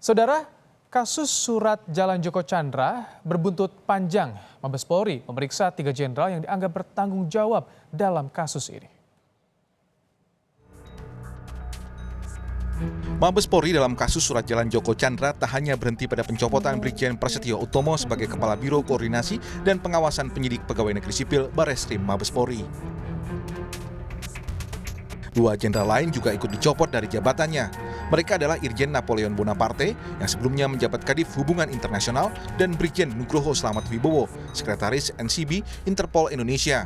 Saudara, kasus surat Jalan Joko Chandra berbuntut panjang. Mabes Polri memeriksa 3 jenderal yang dianggap bertanggung jawab dalam kasus ini. Mabes Polri dalam kasus surat Jalan Joko Chandra tak hanya berhenti pada pencopotan Brigjen Prasetyo Utomo sebagai Kepala Biro Koordinasi dan Pengawasan Penyidik Pegawai Negeri Sipil Bareskrim Mabes Polri. 2 jenderal lain juga ikut dicopot dari jabatannya. Mereka adalah Irjen Napoleon Bonaparte yang sebelumnya menjabat Kadif Hubungan Internasional dan Brigjen Nugroho Slamet Wibowo, Sekretaris NCB Interpol Indonesia.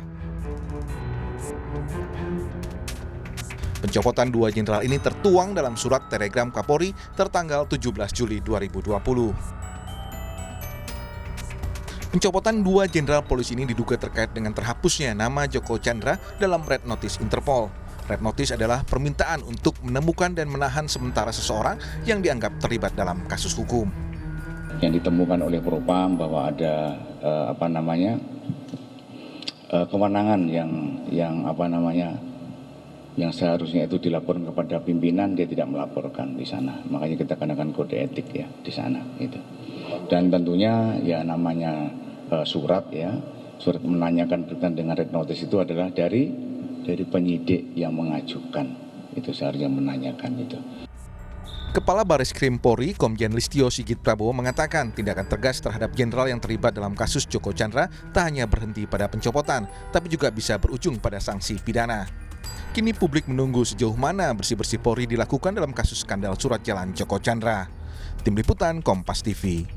Pencopotan 2 jenderal ini tertuang dalam surat telegram Kapolri tertanggal 17 Juli 2020. Pencopotan 2 jenderal polisi ini diduga terkait dengan terhapusnya nama Joko Chandra dalam Red Notice Interpol. Red Notice adalah permintaan untuk menemukan dan menahan sementara seseorang yang dianggap terlibat dalam kasus hukum. Yang ditemukan oleh Propam bahwa ada kewenangan yang seharusnya itu dilaporkan kepada pimpinan, dia tidak melaporkan di sana. Makanya kita kenakan kode etik ya di sana gitu. Dan tentunya ya namanya surat menanyakan berkaitan dengan Red Notice itu adalah dari penyidik yang mengajukan, itu seharusnya menanyakan itu. Kepala Bareskrim Polri, Komjen Listio Sigit Prabowo mengatakan tindakan tegas terhadap jenderal yang terlibat dalam kasus Joko Chandra tak hanya berhenti pada pencopotan, tapi juga bisa berujung pada sanksi pidana. Kini publik menunggu sejauh mana bersih-bersih Polri dilakukan dalam kasus skandal surat Jalan Joko Chandra. Tim Liputan Kompas TV.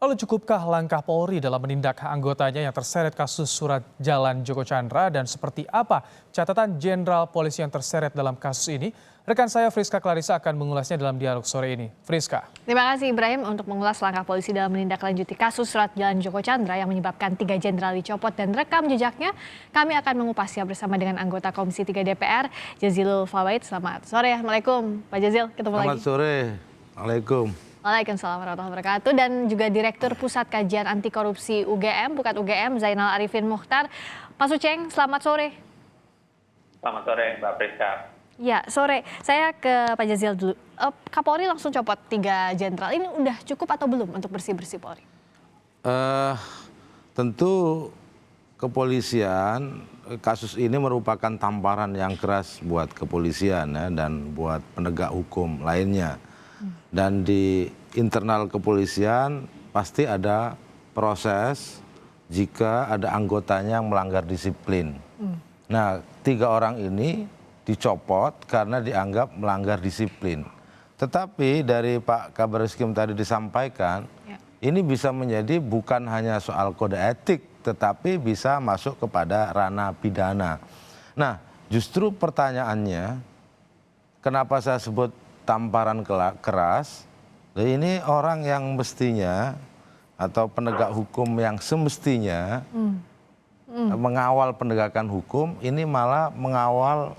Lalu cukupkah langkah Polri dalam menindak anggotanya yang terseret kasus surat Jalan Joko Chandra dan seperti apa catatan jenderal polisi yang terseret dalam kasus ini? Rekan saya Friska Clarissa akan mengulasnya dalam dialog sore ini. Friska. Terima kasih Ibrahim untuk mengulas langkah polisi dalam menindaklanjuti kasus surat Jalan Joko Chandra yang menyebabkan 3 jenderal dicopot dan rekam jejaknya. Kami akan mengupasnya bersama dengan anggota Komisi 3 DPR, Jazilul Fawait. Selamat sore. Assalamualaikum Pak Jazil, ketemu lagi. Selamat sore. Waalaikumsalam. Waalaikumsalam warahmatullahi wabarakatuh. Dan juga Direktur Pusat Kajian Anti Korupsi UGM, bukan UGM, Zainal Arifin Mukhtar. Pak Suceng, selamat sore. Selamat sore Mbak Friska. Ya, sore. Saya ke Pak Jazil dulu. Kapolri langsung copot 3 jenderal. Ini udah cukup atau belum untuk bersih-bersih Polri? Tentu kepolisian, kasus ini merupakan tamparan yang keras buat kepolisian ya, dan buat penegak hukum lainnya. Dan di internal kepolisian pasti ada proses jika ada anggotanya yang melanggar disiplin. Nah, 3 orang ini dicopot karena dianggap melanggar disiplin. Tetapi dari Pak Kabar Eskrim tadi disampaikan, ini bisa menjadi bukan hanya soal kode etik, tetapi bisa masuk kepada ranah pidana. Nah, justru pertanyaannya, kenapa saya sebut tamparan keras? Ini orang yang mestinya atau penegak hukum yang semestinya mengawal penegakan hukum, ini malah mengawal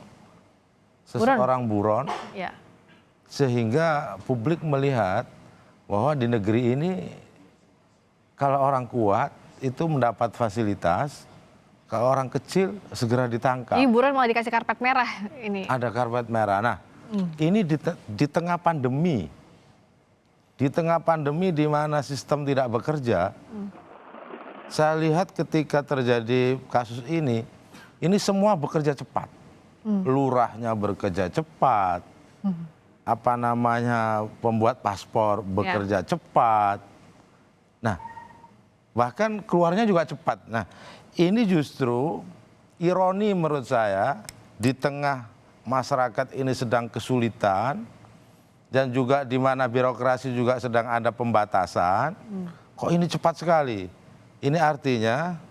seseorang buron, sehingga publik melihat bahwa di negeri ini kalau orang kuat itu mendapat fasilitas, kalau orang kecil segera ditangkap. Ini buron malah dikasih karpet merah ini. Ada karpet merah. Nah, ini di tengah pandemi, di mana sistem tidak bekerja, saya lihat ketika terjadi kasus ini semua bekerja cepat. Lurahnya bekerja cepat, pembuat paspor bekerja cepat. Nah, bahkan keluarnya juga cepat. Nah, ini justru ironi menurut saya di tengah masyarakat ini sedang kesulitan dan juga di mana birokrasi juga sedang ada pembatasan. Kok ini cepat sekali? Ini artinya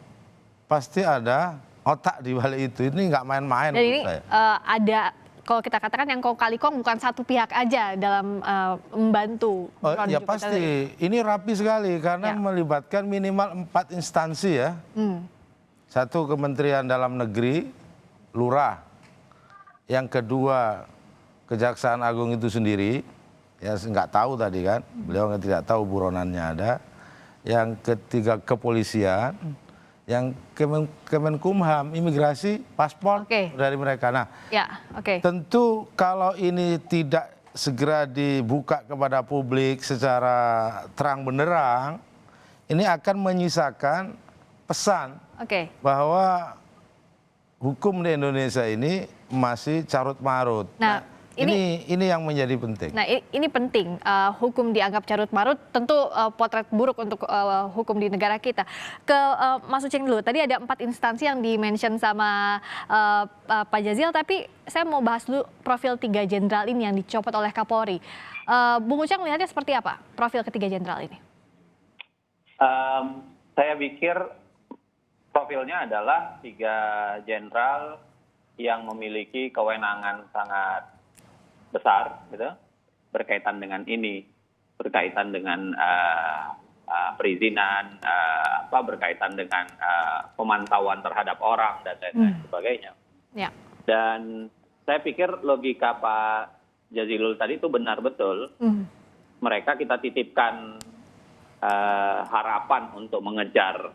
pasti ada otak di balik itu. Ini nggak main-main. Dan ini ada, kalau kita katakan yang kong kali kong bukan satu pihak aja dalam membantu. Ya pasti, ini rapi sekali karena melibatkan minimal 4 instansi ya. 1 Kementerian Dalam Negeri, Lurah. Yang kedua, Kejaksaan Agung itu sendiri, ya nggak tahu tadi kan, beliau tidak tahu buronannya ada. Yang ketiga kepolisian, yang Kemenkumham, imigrasi, paspor dari mereka. Nah, tentu kalau ini tidak segera dibuka kepada publik secara terang benderang, ini akan menyisakan pesan Oke. bahwa hukum di Indonesia ini masih carut marut. Nah, ini yang menjadi penting. Nah, ini penting. Hukum dianggap carut marut, tentu potret buruk untuk hukum di negara kita. Ke Mas Uceng dulu. Tadi ada 4 instansi yang di-mention sama Pak Jazil, tapi saya mau bahas dulu profil 3 jenderal ini yang dicopot oleh Kapolri. Bung Uceng melihatnya seperti apa profil ketiga jenderal ini? Saya pikir profilnya adalah 3 jenderal yang memiliki kewenangan sangat besar, gitu, berkaitan dengan ini, berkaitan dengan perizinan, berkaitan dengan pemantauan terhadap orang dan lain-lain sebagainya. Ya. Dan saya pikir logika Pak Jazilul tadi itu benar betul. Mereka kita titipkan harapan untuk mengejar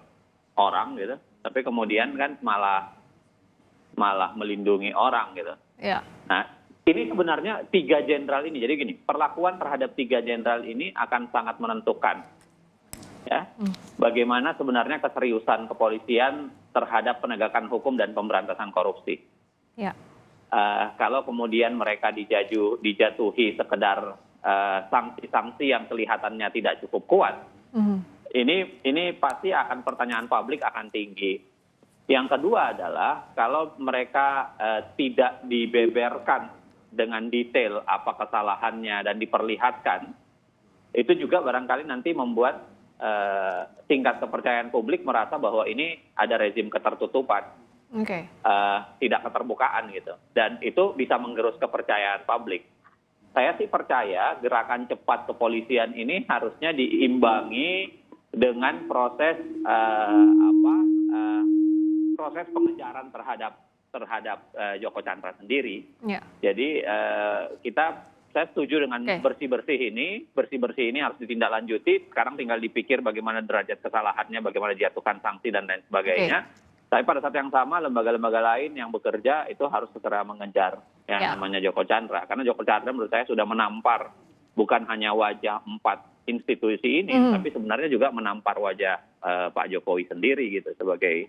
orang, gitu, tapi kemudian kan malah melindungi orang, gitu. Ya. Nah, ini sebenarnya 3 jenderal ini. Jadi gini, perlakuan terhadap 3 jenderal ini akan sangat menentukan, ya, bagaimana sebenarnya keseriusan kepolisian terhadap penegakan hukum dan pemberantasan korupsi. Ya. Kalau kemudian mereka dijatuhi sekedar sanksi-sanksi yang kelihatannya tidak cukup kuat, ini pasti akan pertanyaan publik akan tinggi. Yang kedua adalah kalau mereka tidak dibeberkan dengan detail apa kesalahannya dan diperlihatkan, itu juga barangkali nanti membuat tingkat kepercayaan publik merasa bahwa ini ada rezim ketertutupan, tidak keterbukaan, gitu, dan itu bisa menggerus kepercayaan publik. Saya sih percaya gerakan cepat kepolisian ini harusnya diimbangi dengan proses proses pengejaran terhadap Joko Chandra sendiri. Ya. Jadi saya setuju dengan bersih-bersih ini harus ditindaklanjuti. Sekarang tinggal dipikir bagaimana derajat kesalahannya, bagaimana dijatuhkan sanksi dan lain sebagainya. Tapi pada saat yang sama lembaga-lembaga lain yang bekerja itu harus segera mengejar yang namanya Joko Chandra. Karena Joko Chandra menurut saya sudah menampar bukan hanya wajah 4 institusi ini, tapi sebenarnya juga menampar wajah Pak Jokowi sendiri, gitu, sebagai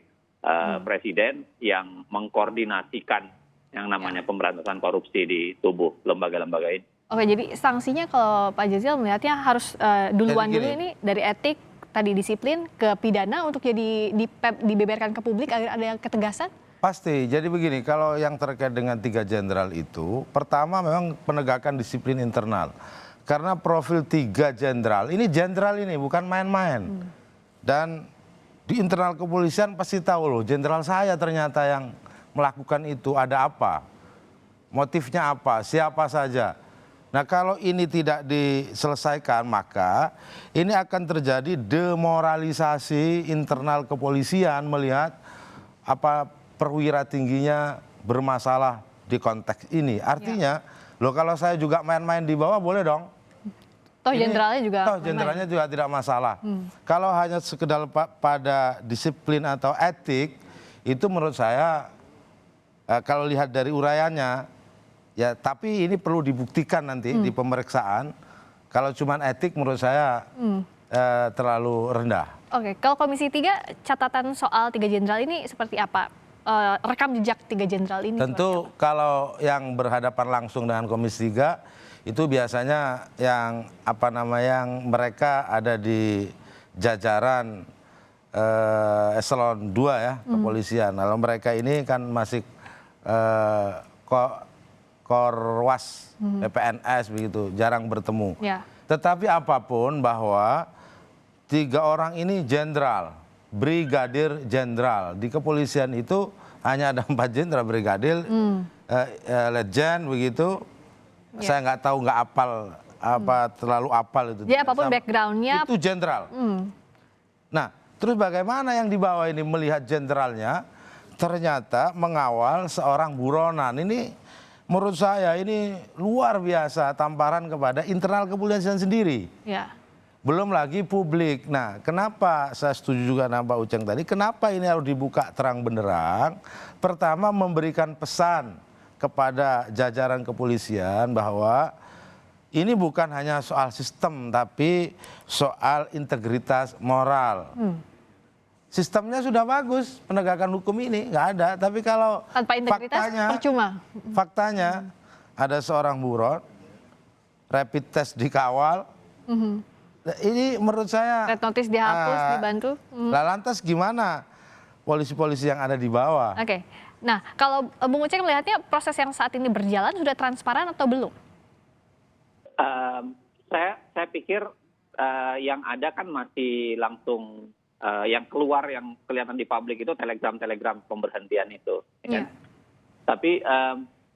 presiden yang mengkoordinasikan yang namanya pemberantasan korupsi di tubuh lembaga-lembaga ini. Oke, jadi sanksinya kalau Pak Jazil melihatnya harus dulu ini dari etik, tadi disiplin, ke pidana untuk jadi dibeberkan ke publik agar ada ketegasan? Pasti. Jadi begini, kalau yang terkait dengan 3 jenderal itu, pertama memang penegakan disiplin internal. Karena profil 3 jenderal ini bukan main-main. Dan di internal kepolisian pasti tahu loh, jenderal saya ternyata yang melakukan itu, ada apa, motifnya apa, siapa saja. Nah, kalau ini tidak diselesaikan, maka ini akan terjadi demoralisasi internal kepolisian melihat apa perwira tingginya bermasalah di konteks ini. Artinya, loh, kalau saya juga main-main di bawah boleh dong. Toh jenderalnya juga tidak masalah. Kalau hanya sekedar pada disiplin atau etik, itu menurut saya kalau lihat dari uraiannya, ya, tapi ini perlu dibuktikan nanti di pemeriksaan. Kalau cuma etik menurut saya terlalu rendah. Oke, kalau Komisi 3 catatan soal 3 jenderal ini seperti apa? Rekam jejak 3 jenderal ini? Tentu kalau yang berhadapan langsung dengan Komisi 3 itu biasanya yang mereka ada di jajaran eselon 2 ya, kepolisian. Kalau mereka ini kan masih Korwas, PPNS begitu, jarang bertemu. Tetapi apapun bahwa 3 orang ini jenderal, brigadir jenderal. Di kepolisian itu hanya ada 4 jenderal, brigadir, legend begitu. Saya nggak tahu, nggak terlalu apal itu. Jadi apapun backgroundnya. Itu jenderal. Nah, terus bagaimana yang di bawah ini melihat jenderalnya ternyata mengawal seorang buronan. Ini menurut saya ini luar biasa tamparan kepada internal kepolisian sendiri. Belum lagi publik. Nah, kenapa saya setuju juga dengan Pak Uceng tadi, kenapa ini harus dibuka terang benderang? Pertama, memberikan pesan kepada jajaran kepolisian bahwa ini bukan hanya soal sistem, tapi soal integritas moral. Sistemnya sudah bagus, penegakan hukum ini nggak ada. Tapi kalau Tanpa integritas percuma. Faktanya ada seorang buron, rapid test dikawal. Ini menurut saya. Red notice dihapus, dibantu. Lah lantas gimana polisi-polisi yang ada di bawah? Oke. Nah, kalau Bung Uceng melihatnya proses yang saat ini berjalan sudah transparan atau belum? Saya pikir yang ada kan masih langsung yang keluar yang kelihatan di publik itu telegram pemberhentian itu. Ya kan? Tapi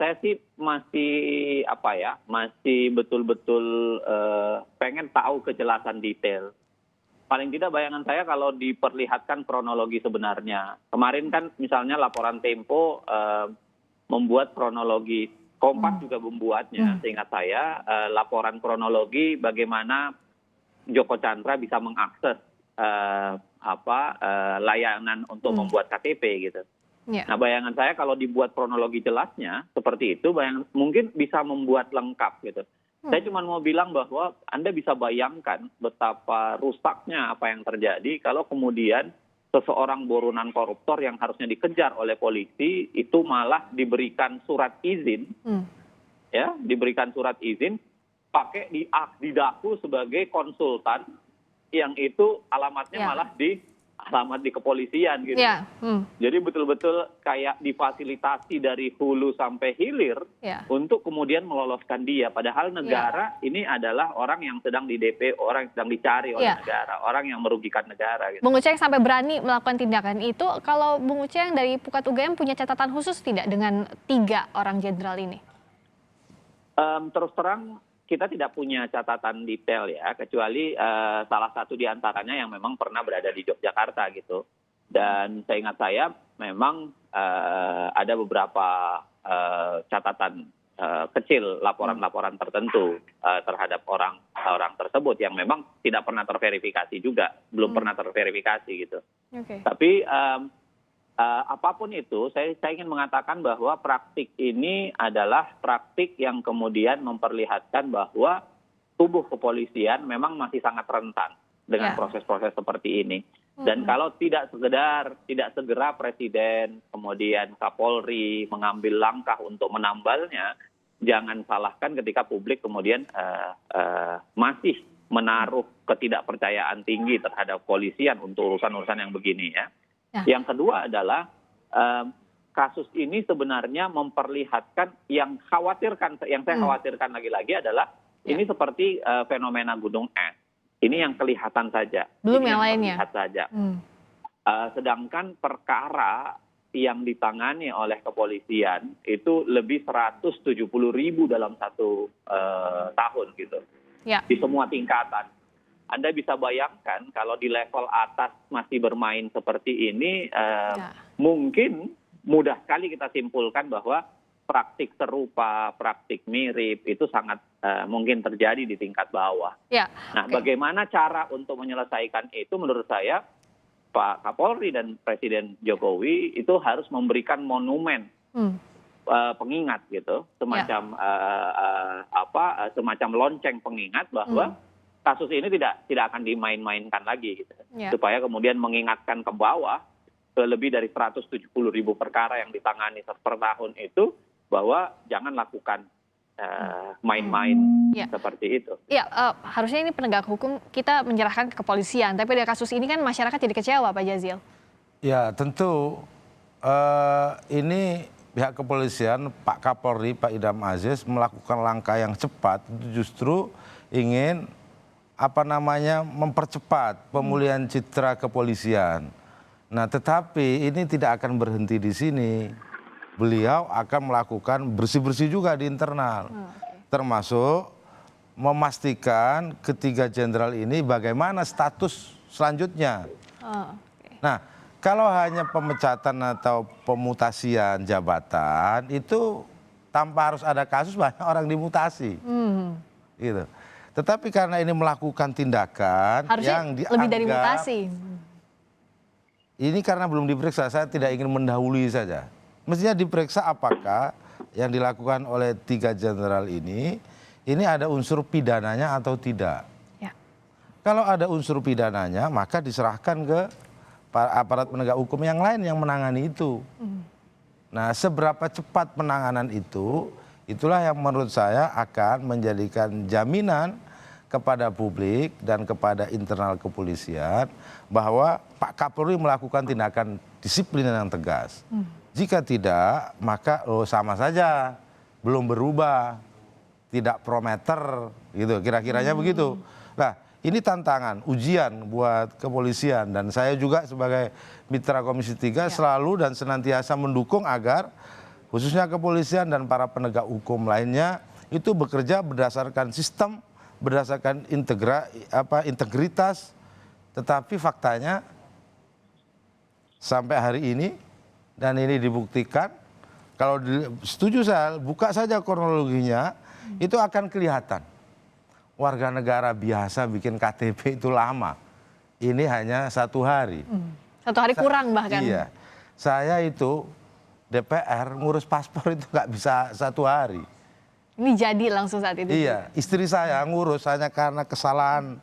saya sih masih betul-betul pengen tahu kejelasan detail. Paling tidak bayangan saya kalau diperlihatkan kronologi sebenarnya. Kemarin kan misalnya laporan Tempo membuat kronologi, Kompas juga membuatnya. Seingat saya laporan kronologi bagaimana Joko Chandra bisa mengakses layanan untuk membuat KTP gitu. Nah bayangan saya kalau dibuat kronologi jelasnya seperti itu, mungkin bisa membuat lengkap gitu. Saya cuma mau bilang bahwa Anda bisa bayangkan betapa rusaknya apa yang terjadi kalau kemudian seseorang buronan koruptor yang harusnya dikejar oleh polisi itu malah diberikan surat izin, diberikan surat izin pakai didaku sebagai konsultan yang itu alamatnya malah alamat di kepolisian gitu. Jadi betul-betul kayak difasilitasi dari hulu sampai hilir untuk kemudian meloloskan dia. Padahal negara ini adalah orang yang sedang di DPO, orang yang sedang dicari oleh negara, orang yang merugikan negara. Gitu. Bung Uceng sampai berani melakukan tindakan itu, kalau Bung Uceng dari Pukat UGM punya catatan khusus tidak dengan 3 orang jenderal ini? Terus terang kita tidak punya catatan detail ya, kecuali salah satu di antaranya yang memang pernah berada di Yogyakarta gitu. Dan seingat saya memang ada beberapa catatan kecil, laporan-laporan tertentu terhadap orang tersebut yang memang tidak pernah terverifikasi juga, belum pernah terverifikasi gitu. Tapi apapun itu, saya ingin mengatakan bahwa praktik ini adalah praktik yang kemudian memperlihatkan bahwa tubuh kepolisian memang masih sangat rentan dengan proses-proses seperti ini. Dan kalau tidak segera Presiden, kemudian Kapolri mengambil langkah untuk menambalnya, jangan salahkan ketika publik kemudian masih menaruh ketidakpercayaan tinggi terhadap kepolisian untuk urusan-urusan yang begini ya. Yang kedua adalah kasus ini sebenarnya memperlihatkan yang saya khawatirkan lagi-lagi adalah ini seperti fenomena gunung es. Ini yang kelihatan saja. Belum yang lainnya. Terlihat saja. Sedangkan perkara yang ditangani oleh kepolisian itu lebih 170.000 dalam 1 tahun gitu. Di semua tingkatan. Anda bisa bayangkan kalau di level atas masih bermain seperti ini, mungkin mudah sekali kita simpulkan bahwa praktik serupa, praktik mirip itu sangat mungkin terjadi di tingkat bawah. Nah, bagaimana cara untuk menyelesaikan itu menurut saya Pak Kapolri dan Presiden Jokowi itu harus memberikan monumen pengingat gitu, semacam semacam lonceng pengingat bahwa kasus ini tidak akan dimain-mainkan lagi gitu. Supaya kemudian mengingatkan ke bawah ke lebih dari 170.000 perkara yang ditangani per tahun itu bahwa jangan lakukan main-main seperti itu. Harusnya ini penegak hukum kita menyerahkan ke kepolisian, tapi dari kasus ini kan masyarakat jadi kecewa Pak Jazil. Ya tentu ini pihak kepolisian, Pak Kapolri, Pak Idam Aziz melakukan langkah yang cepat justru ingin mempercepat pemulihan citra kepolisian. Nah, tetapi ini tidak akan berhenti di sini. Beliau akan melakukan bersih-bersih juga di internal. Termasuk memastikan ketiga jenderal ini bagaimana status selanjutnya. Nah, kalau hanya pemecatan atau pemutasian jabatan itu tanpa harus ada kasus banyak orang dimutasi. Gitu. Tetapi karena ini melakukan tindakan harusnya yang dianggap lebih dari mutasi. Ini karena belum diperiksa, saya tidak ingin mendahului saja. Mestinya diperiksa apakah yang dilakukan oleh 3 jenderal ini ini ada unsur pidananya atau tidak. Ya. Kalau ada unsur pidananya, maka diserahkan ke aparat penegak hukum yang lain yang menangani itu. Nah, seberapa cepat penanganan itu, itulah yang menurut saya akan menjadikan jaminan kepada publik dan kepada internal kepolisian bahwa Pak Kapolri melakukan tindakan disiplin yang tegas. Jika tidak, maka sama saja, belum berubah, tidak prometer, gitu, kira-kiranya begitu. Nah, ini tantangan, ujian buat kepolisian, dan saya juga sebagai mitra Komisi 3 selalu dan senantiasa mendukung agar khususnya kepolisian dan para penegak hukum lainnya itu bekerja berdasarkan sistem, berdasarkan integritas, tetapi faktanya sampai hari ini, dan ini dibuktikan, kalau setuju saya, buka saja kronologinya, itu akan kelihatan. Warga negara biasa bikin KTP itu lama. Ini hanya 1 hari. 1 hari kurang bahkan. Iya. Saya itu DPR ngurus paspor itu nggak bisa 1 hari. Ini jadi langsung saat itu. Iya, istri saya ngurus hanya karena kesalahan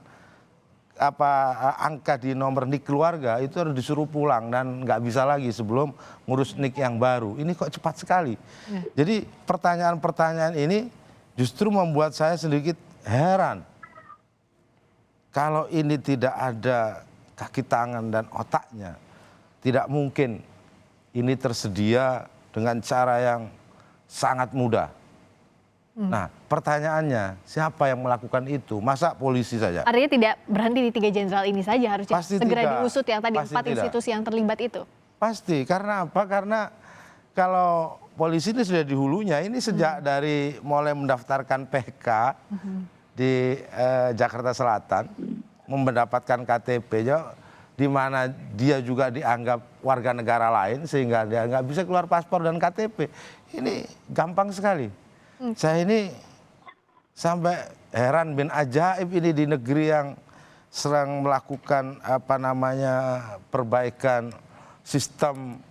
angka di nomor NIK keluarga itu harus disuruh pulang dan nggak bisa lagi sebelum ngurus NIK yang baru. Ini kok cepat sekali. Jadi pertanyaan-pertanyaan ini justru membuat saya sedikit heran. Kalau ini tidak ada kaki tangan dan otaknya, tidak mungkin ini tersedia dengan cara yang sangat mudah. Nah, pertanyaannya, siapa yang melakukan itu? Masa polisi saja? Artinya tidak berhenti di 3 jenderal ini saja, harusnya Pasti segera tidak. diusut yang tadi Pasti 4 tidak. institusi yang terlibat itu. Pasti, karena apa? Karena kalau polisi ini sudah di hulunya, ini sejak dari mulai mendaftarkan PK di Jakarta Selatan, mendapatkan KTP, di mana dia juga dianggap warga negara lain, sehingga dia nggak bisa keluar paspor dan KTP. Ini gampang sekali. Saya ini sampai heran bin ajaib ini di negeri yang sedang melakukan perbaikan sistem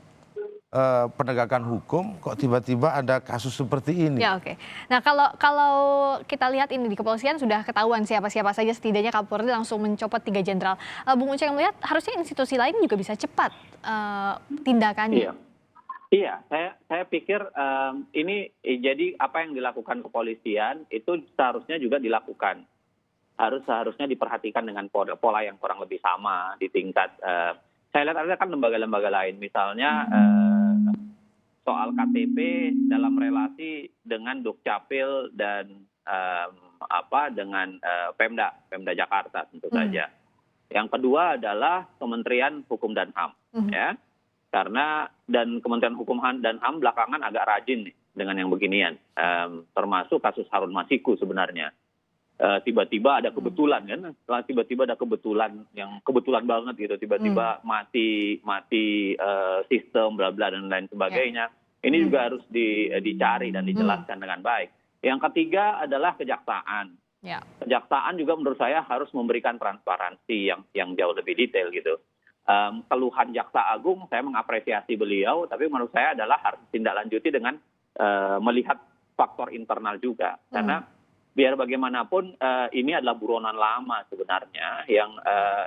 penegakan hukum, kok tiba-tiba ada kasus seperti ini. Ya, oke. Nah, kalau kita lihat ini di kepolisian sudah ketahuan siapa-siapa saja, setidaknya Kapolri langsung mencopot 3 jenderal. Bung Uceng melihat harusnya institusi lain juga bisa cepat tindakannya. Iya, saya pikir ini jadi apa yang dilakukan kepolisian itu seharusnya juga dilakukan. Seharusnya diperhatikan dengan pola yang kurang lebih sama di tingkat. Saya lihat ada kan lembaga-lembaga lain, misalnya soal KTP dalam relasi dengan Dukcapil dan dengan Pemda Jakarta tentu saja. Yang kedua adalah Kementerian Hukum dan HAM, ya. Karena dan Kementerian Hukum dan HAM belakangan agak rajin nih dengan yang beginian, termasuk kasus Harun Masiku sebenarnya. Tiba-tiba ada kebetulan kan, tiba-tiba ada kebetulan yang kebetulan banget gitu, tiba-tiba mati sistem bla bla dan lain sebagainya. Ini juga harus dicari dan dijelaskan dengan baik. Yang ketiga adalah kejaksaan. Kejaksaan juga menurut saya harus memberikan transparansi yang jauh lebih detail gitu. Keluhan Jaksa Agung saya mengapresiasi beliau, tapi menurut saya adalah harus ditindaklanjuti dengan melihat faktor internal juga, karena biar bagaimanapun ini adalah buronan lama sebenarnya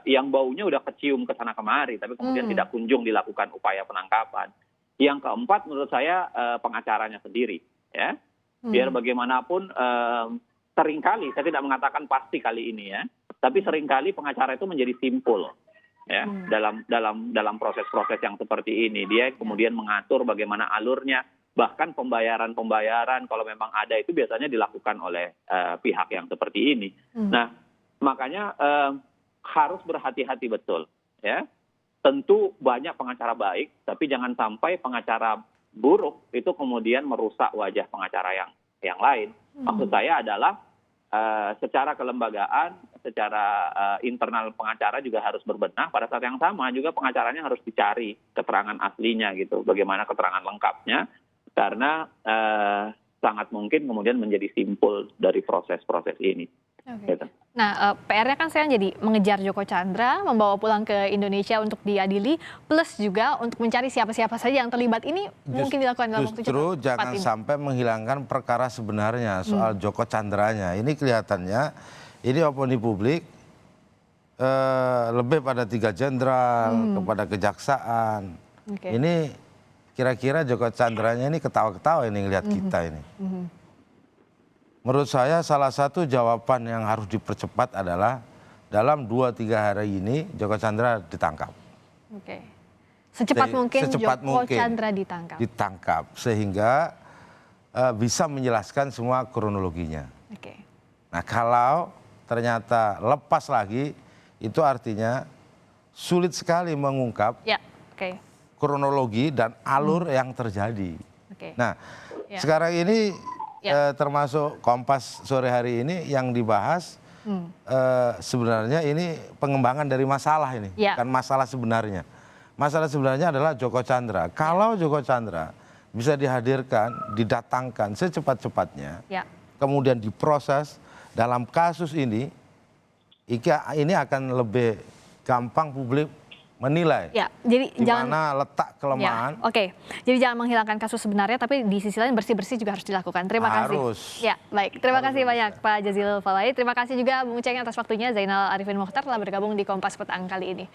yang baunya udah kecium ke sana kemari, tapi kemudian tidak kunjung dilakukan upaya penangkapan. Yang keempat menurut saya pengacaranya sendiri, ya. Biar bagaimanapun seringkali, saya tidak mengatakan pasti kali ini ya, tapi seringkali pengacara itu menjadi simpul. Ya, dalam proses-proses yang seperti ini, dia kemudian mengatur bagaimana alurnya, bahkan pembayaran kalau memang ada itu biasanya dilakukan oleh pihak yang seperti ini. Nah, makanya harus berhati-hati betul, ya. Tentu banyak pengacara baik, tapi jangan sampai pengacara buruk itu kemudian merusak wajah pengacara yang lain. Maksud saya adalah secara kelembagaan, secara internal pengacara juga harus berbenah. Pada saat yang sama juga pengacaranya harus dicari keterangan aslinya gitu, bagaimana keterangan lengkapnya, karena sangat mungkin kemudian menjadi simpul dari proses-proses ini. Oke. Gitu. Nah, PR-nya kan sekarang jadi mengejar Joko Chandra, membawa pulang ke Indonesia untuk diadili, plus juga untuk mencari siapa-siapa saja yang terlibat. Ini mungkin dilakukan dalam waktu Justru cepat jangan ini. sampai menghilangkan perkara sebenarnya soal Joko Chandranya. Ini kelihatannya, ini opini publik lebih pada 3 jenderal, kepada kejaksaan. Oke. Ini kira-kira Joko Chandranya ini ketawa-ketawa ini ngelihat kita ini. Menurut saya salah satu jawaban yang harus dipercepat adalah dalam 2-3 hari ini Joko Chandra ditangkap. Oke. Secepat mungkin Secepat Joko mungkin Chandra ditangkap. Ditangkap sehingga bisa menjelaskan semua kronologinya. Oke. Nah kalau ternyata lepas lagi itu artinya sulit sekali mengungkap Ya, oke. kronologi dan alur yang terjadi. Oke. Nah Ya. sekarang ini Ya. termasuk Kompas sore hari ini yang dibahas sebenarnya ini pengembangan dari masalah ini, Ya. bukan masalah sebenarnya. Masalah sebenarnya adalah Joko Chandra. Kalau Joko Chandra bisa dihadirkan, didatangkan secepat-cepatnya, Ya. kemudian diproses dalam kasus ini akan lebih gampang publik menilai Ya, jadi di jangan mana letak kelemahan. Ya, oke. Jadi jangan menghilangkan kasus sebenarnya, tapi di sisi lain bersih-bersih juga harus dilakukan. Terima kasih. Harus. Ya, baik. Terima kasih banyak Pak Jazilul Fawait. Terima kasih juga Bung Ceng atas waktunya. Zainal Arifin Mokhtar telah bergabung di Kompas Petang kali ini.